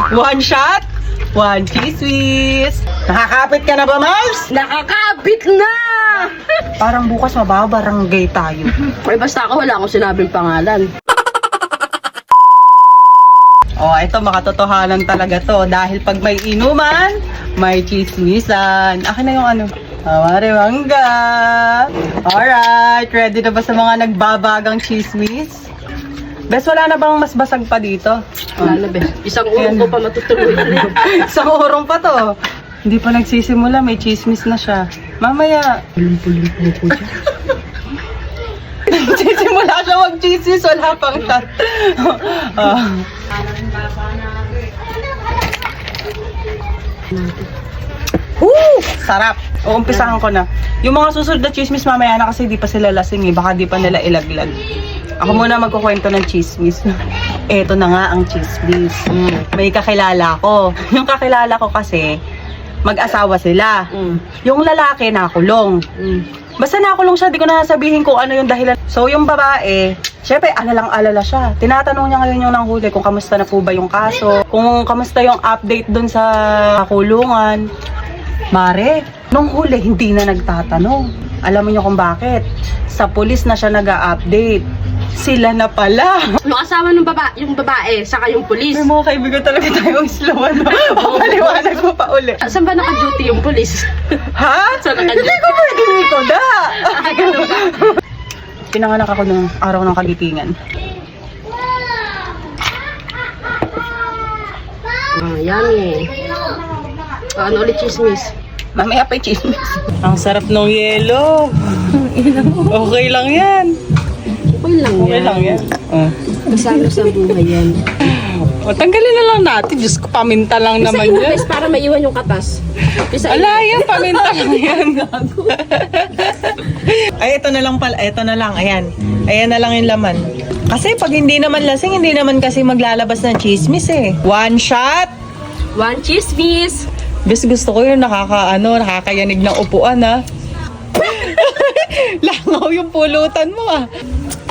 One shot, one chismis. Nakakapit ka na ba, Mars? Nakakabit na! Parang bukas mababarangay tayo. Ay, basta ako, wala akong sinabing pangalan. Oh, ito makatotohanan talaga to. Dahil pag may inuman, may chismisan. Akin na yung ano. Marimangga. Alright, ready na ba sa mga nagbabagang chismis? Bes, wala na bang mas basag pa dito? Wala na, be. Isang urong ko pa matutuloy. Isang urong pa to. Hindi pa nagsisimula, may chismis na siya. Mamaya. Pulong-pulong ko dyan. Nagsisimula siya mag-chismis, wala pang shot. Sarap. Uumpisahan ko na. Yung mga susunod na chismis mamaya na kasi di pa sila lasing eh. Baka di pa nila ilaglag. Ako muna magkukwento ng chismis. Eto na nga ang chismis. May kakilala ko. Yung kakilala ko kasi, mag-asawa sila. Yung lalaki nakulong. Basta nakulong siya, di ko na sabihin kung ano yung dahilan. So yung babae, syempre alalang-alala siya. Tinatanong niya ngayon yung nanghuli kung kamusta na po ba yung kaso, kung kamusta yung update dun sa kulungan. Mare, nung huli hindi na nagtatanong. Alam mo niyo kung bakit? Sa pulis na siya nag-a-update. Sila na pala. Yung asawa ng yung babae, saka yung pulis. May mga kaibigan talaga tayong slow, ano? Paliwanag mo pa uli. Saan ba naka-duty yung pulis? Ha? Saan naka-duty? Hindi ko pwede ko da. Pinanganak ako nung araw ng kagitingan. Yummy. Ano ulit chismis? Mamaya pa yung chismis. Ang sarap ng yelo. Okay lang yan. Okay lang yan. Okay lang yan. Kasama sa buhay yan. O, tanggalin na lang natin. Diyos ko, paminta lang naman yan. Guys, para maiwan yung katas. Ala, yan, paminta lang yan. Ay, ito na lang pala. Ito na lang, ayan. Ayan na lang yung laman. Kasi pag hindi naman lasing, hindi naman kasi maglalabas ng chismis eh. One shot. One chismis. Bis, gusto ko yung nakakayanig ng upuan ha. Langaw yung pulutan mo ah.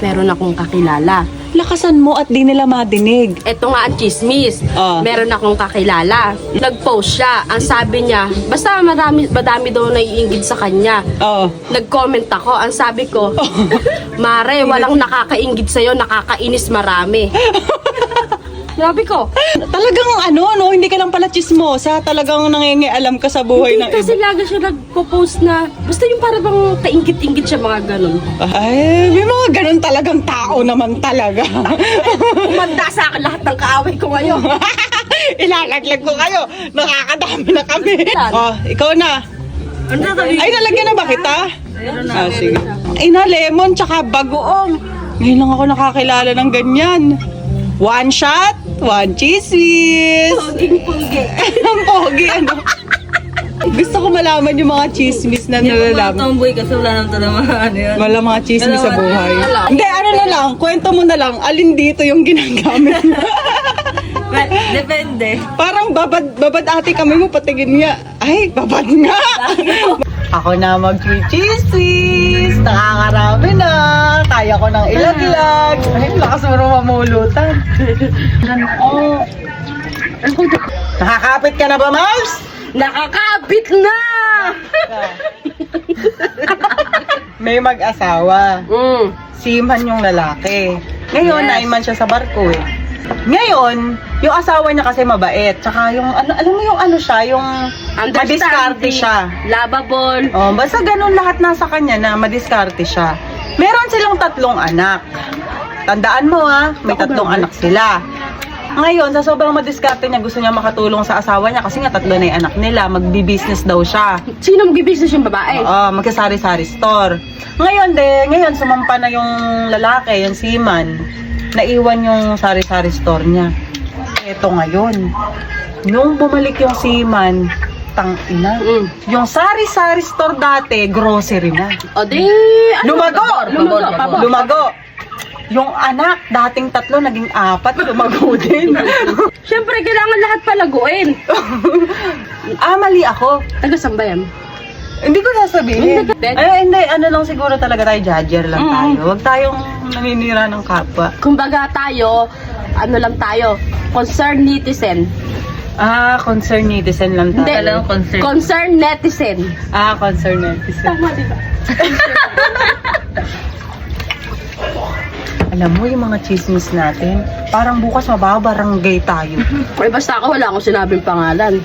Meron akong kakilala. Lakasan mo at di nila madinig. Ito nga ang chismis. Meron akong kakilala. Nag-post siya. Ang sabi niya, basta madami daw naiinggit sa kanya. Oo. Nag-comment ako. Ang sabi ko, Mare, walang nakakainggit sa'yo, nakakainis marami. Sabi ko, Talagang no, hindi ka lang pala chismosa. Talagang nangingialam ka sa buhay ng hindi kasi iba. lagi siya nagpo-post na, basta yung para bang kainggit-inggit siya mga ganun. Ay, may mga ganun talagang tao naman talaga. Umanda sa akin lahat ng kaaway ko ngayon. Ilalaglag ko kayo. Nakakadami na kami. Oh, ikaw na. Ano sabi? Ay, nalagyan na ba kita? Ah, sige. Ay na, lemon tsaka bagoong. Ngayon lang ako nakakilala ng ganyan. One shot, one chismis. Puging-pugi. Ang pogi, ano? Gusto ko malaman yung mga chismis na nalalaman. Tomboy kasi wala nang talaga ano yun. Wala mga chismis sa buhay. Wala. Hindi, ano na lang, kwento mo na lang, alin dito yung ginagamit mo? Depende. Parang babad ate kami mo, patigin nga. Ay, babad nga! Ako na mag-chismis. Nakakarami na. Kaya ko nang ilaglag. Ay, lakas mo rin mamulutan. Oh. Nakakapit ka na ba, Mars? Nakakabit na! May mag-asawa. Siman yung lalaki. Ngayon, Yes. naiman siya sa barko eh. Ngayon, yung asawa niya kasi mabait. Tsaka yung, alam mo yung siya, yung madiskarte siya. Lovable. Oh, basta ganun lahat nasa kanya na madiskarte siya. Meron silang 3 anak. Tandaan mo ha, may 3 anak sila. Ngayon, sa sobrang madiskarte niya, gusto niya makatulong sa asawa niya kasi nga 3 na yung anak nila, magbi-business daw siya. Sino mag-business yung babae? Oo, magkasari-sari store. Ngayon sumampa na yung lalaki, yung seaman. Naiwan yung sari-sari store niya. Eto ngayon, nung bumalik yung seaman, tangina. Yung sari-sari store dati, grocery na. O di, Lumago. Yung anak, dating 3, naging 4, lumago din. Siyempre, kailangan lahat palaguin. Mali ako. Taga saan ba yan? Hindi ko sasabihin. Hindi. Ay, hindi. Ano lang siguro talaga tayo, judger lang tayo. Huwag tayong naninira ng kapwa. Kumbaga tayo, ano lang tayo, concerned netizen. Concern netizen lang Hindi. tayo. Alam, concern. Concern netizen. Concern netizen. Tama, di ba? Alam mo, yung mga chismis natin, parang bukas mababarangay tayo. Ay, basta ako wala akong sinabing pangalan.